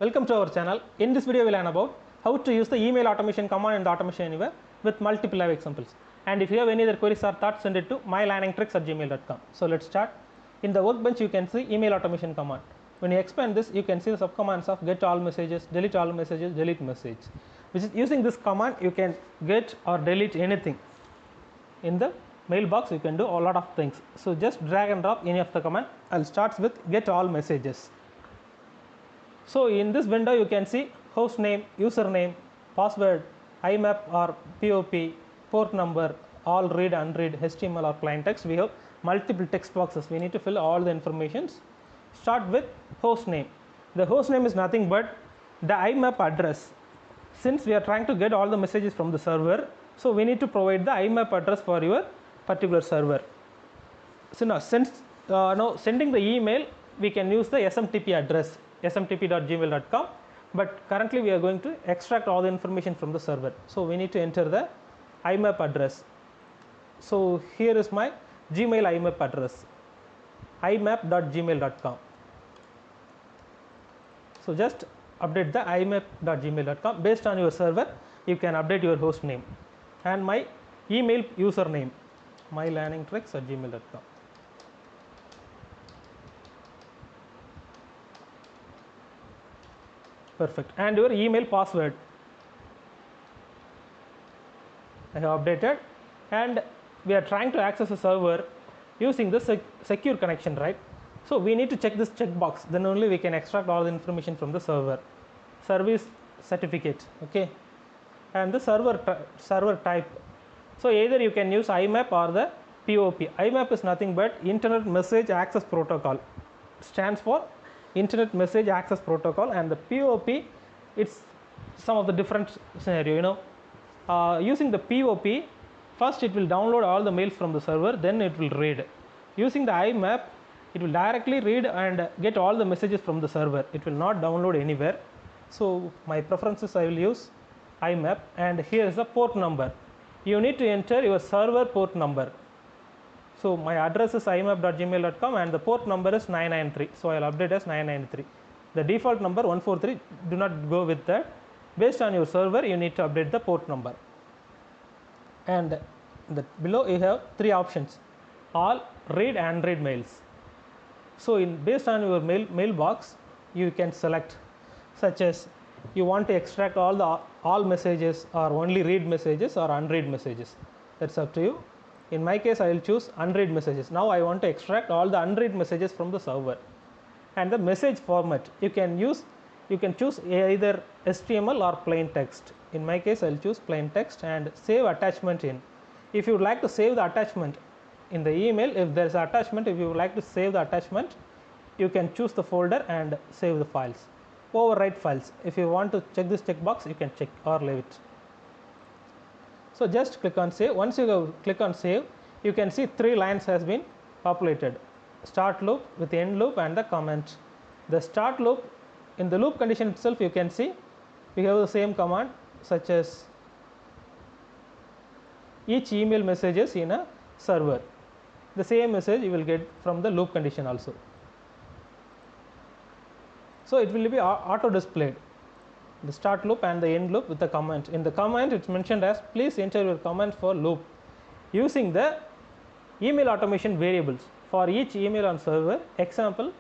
Welcome to our channel. In this video we will learn about how to use the email automation command in the Automation Anywhere with multiple live examples. And if you have any other queries or thoughts, send it to mylearningtricks@gmail.com. So let's start. In the workbench you can see email automation command. When you expand this, you can see the subcommands of get all messages, delete message. Which is using this command you can get or delete anything. In the mailbox you can do a lot of things. So just drag and drop any of the command. I'll start with get all messages. So in this window you can see host name, username, password, IMAP or POP, port number, all read, unread, HTML or plain text. We have multiple text boxes. We need to fill all the informations. Start with host name. The host name is nothing but the IMAP address. Since we are trying to get all the messages from the server, so we need to provide the IMAP address for your particular server. So now sending the email, we can use the SMTP address, smtp.gmail.com, but currently we are going to extract all the information from the server. So we need to enter the IMAP address. So here is my Gmail IMAP address, imap.gmail.com. So just update the imap.gmail.com. Based on your server, you can update your host name and my email username, mylearningtricks@gmail.com. Perfect. And your email password I have updated, and we are trying to access a server using the secure connection, right? So we need to check this checkbox, then only we can extract all the information from the server. Service certificate, okay, and the server type. So either you can use IMAP or the POP. IMAP is nothing but Internet Message Access Protocol, stands for Internet Message Access Protocol, and the POP, it's some of the different scenario. Using the POP, first it will download all the mails from the server, then it will read. Using the IMAP, it will directly read and get all the messages from the server. It will not download anywhere. So my preferences, I will use IMAP, and here is the port number. You need to enter your server port number. So my address is imap.gmail.com and the port number is 993. So I'll update as 993. The default number 143, do not go with that. Based on your server, you need to update the port number. And below you have three options: all, read, and unread mails. So based on your mailbox, you can select, such as you want to extract all messages, or only read messages, or unread messages. That's up to you. In my case, I will choose unread messages. Now I want to extract all the unread messages from the server. And the message format, you can choose either HTML or plain text. In my case, I will choose plain text, and save attachment in. If you would like to save the attachment in the email, if there is an attachment, if you would like to save the attachment, you can choose the folder and save the files. Overwrite files, if you want to check this checkbox, you can check or leave it. So just click on save. Once you click on save, you can see three lines has been populated: start loop with end loop and the comment. The start loop, in the loop condition itself, you can see we have the same command, such as each email messages in a server. The same message you will get from the loop condition also. So it will be auto displayed, the start loop and the end loop with the comment. In the comment, it's mentioned as please enter your comment for loop using the email automation variables for each email on server. Example,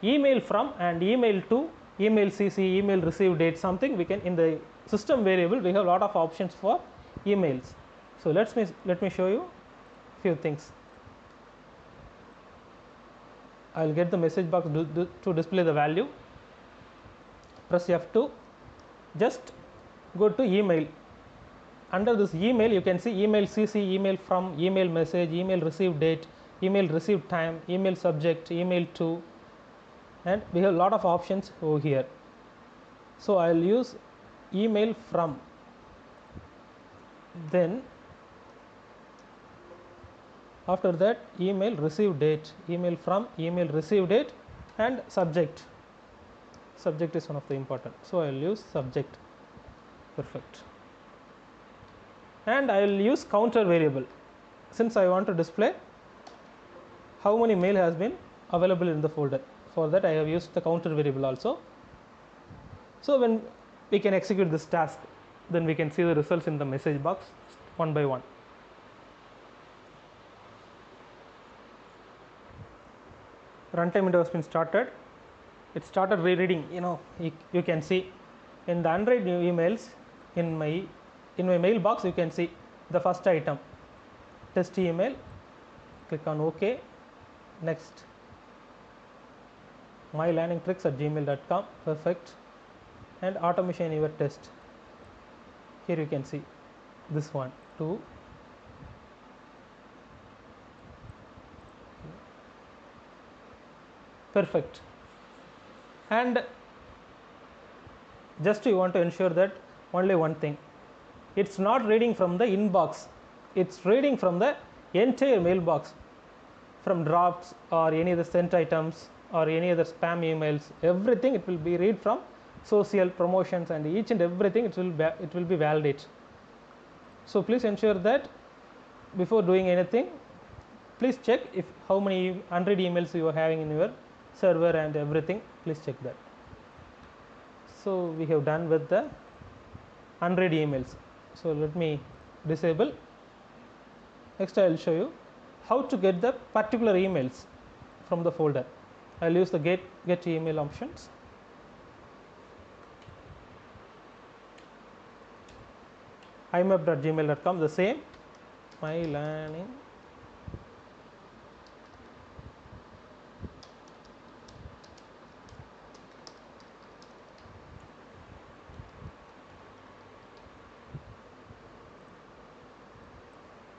email from and email to, email CC, email receive date, something we can, in the system variable we have a lot of options for emails. So let me show you few things. I will get the message box to display the value. Press F2. Just go to email. Under this email, you can see email CC, email from, email message, email receive date, email receive time, email subject, email to, and we have a lot of options over here. So I will use email from. Then after that, email receive date, email from, email receive date, and subject. Subject is one of the important, so I will use subject. Perfect. And I will use counter variable, since I want to display how many mail has been available in the folder. For that I have used the counter variable also. So when we can execute this task, then we can see the results in the message box one by one. Runtime window has been started. It started rereading. You can see in the unread new emails in my mailbox. You can see the first item, test email. Click on OK. Next, mylearningtricks@gmail.com. Perfect. And automation your test. Here you can see this one, 2. Perfect. And just you want to ensure that only one thing, it's not reading from the inbox, it's reading from the entire mailbox, from drafts or any other sent items or any other spam emails, everything it will be read from social promotions, and each and everything it will be validate. So please ensure that before doing anything, please check if how many unread emails you are having in your server and everything. Please check that. So we have done with the unread emails. So let me disable. Next I will show you how to get the particular emails from the folder. I will use the get email options. imap.gmail.com, the same, my learning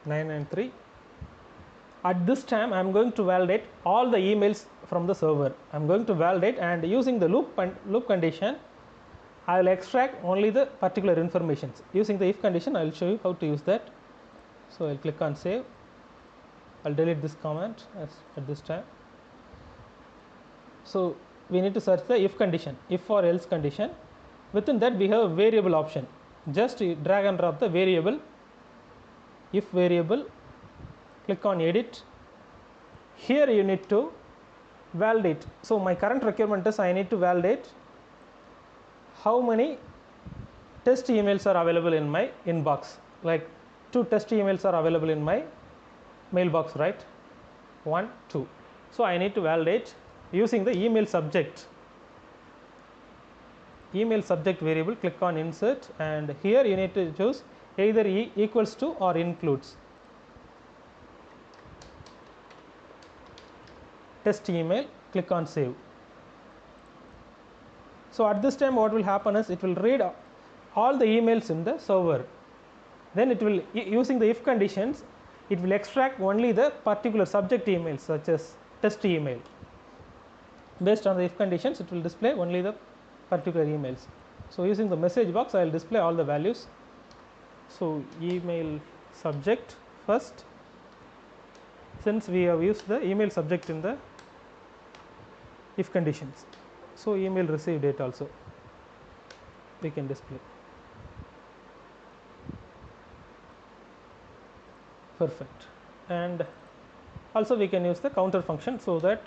nine and 3. At this time I am going to validate all the emails from the server. I am going to validate, and using the loop condition I will extract only the particular informations. Using the if condition I will show you how to use that. So I will click on save. I will delete this comment at this time. So we need to search the if condition, if or else condition. Within that we have a variable option. Just drag and drop the variable, if variable, click on edit. Here you need to validate. So my current requirement is I need to validate how many test emails are available in my inbox. Like 2 test emails are available in my mailbox, right? 1, 2. So I need to validate using the email subject variable. Click on insert, and here you need to choose either equals to or includes test email. Click on save. So at this time what will happen is it will read all the emails in the server. Then it will, using the if conditions, it will extract only the particular subject emails such as test email. Based on the if conditions it will display only the particular emails. So using the message box I will display all the values. So email subject first, since we have used the email subject in the if conditions. So email receive date also we can display. Perfect. And also we can use the counter function so that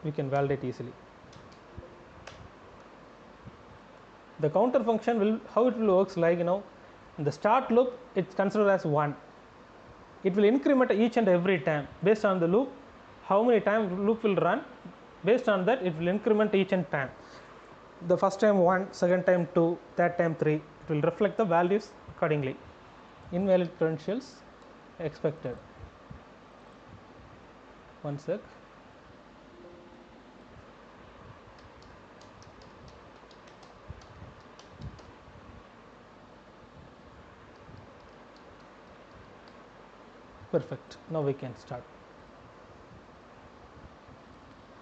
we can validate easily. The counter function will, how it will works like, in the start loop it's considered as 1. It will increment each and every time based on the loop, how many times loop will run. Based on that it will increment each and time. The first time 1, second time 2, third time 3. It will reflect the values accordingly. Invalid credentials expected. One sec. Perfect. Now we can start.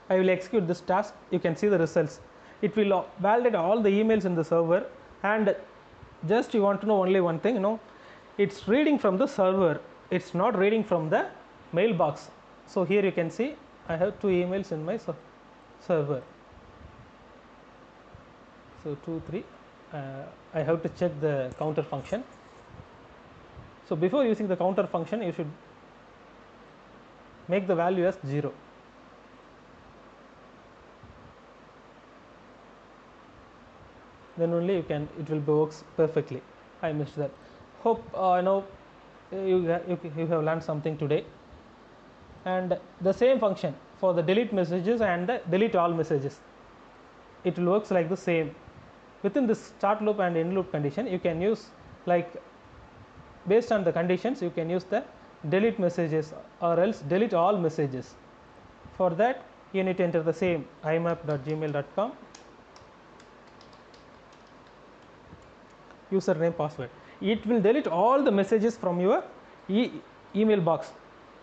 I will execute this task. You can see the results. It will validate all the emails in the server, and just you want to know only one thing, it's reading from the server, it's not reading from the mailbox. So here you can see I have 2 emails in my server. So 2, 3. I have to check the counter function. So before using the counter function you should make the value as 0. then only it will works perfectly. I missed that. Hope you have learned something today. And the same function for the delete messages and the delete all messages, it will works like the same. Within this start loop and end loop condition, you can use, like, based on the conditions, you can use the delete messages or else delete all messages. For that, you need to enter the same imap.gmail.com username, password. It will delete all the messages from your email box.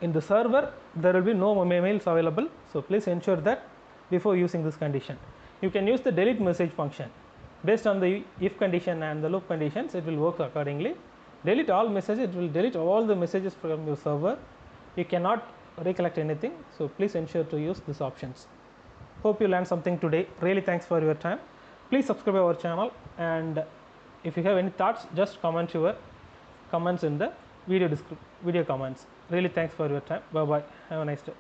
In the server, there will be no mails available, so please ensure that before using this condition. You can use the delete message function. Based on the if condition and the loop conditions, it will work accordingly. Delete all messages, it will delete all the messages from your server. You cannot recollect anything, so please ensure to use these options. Hope you learned something today. Really thanks for your time. Please subscribe our channel, and if you have any thoughts, just comment your comments in the video comments. Really thanks for your time. Bye bye. Have a nice day.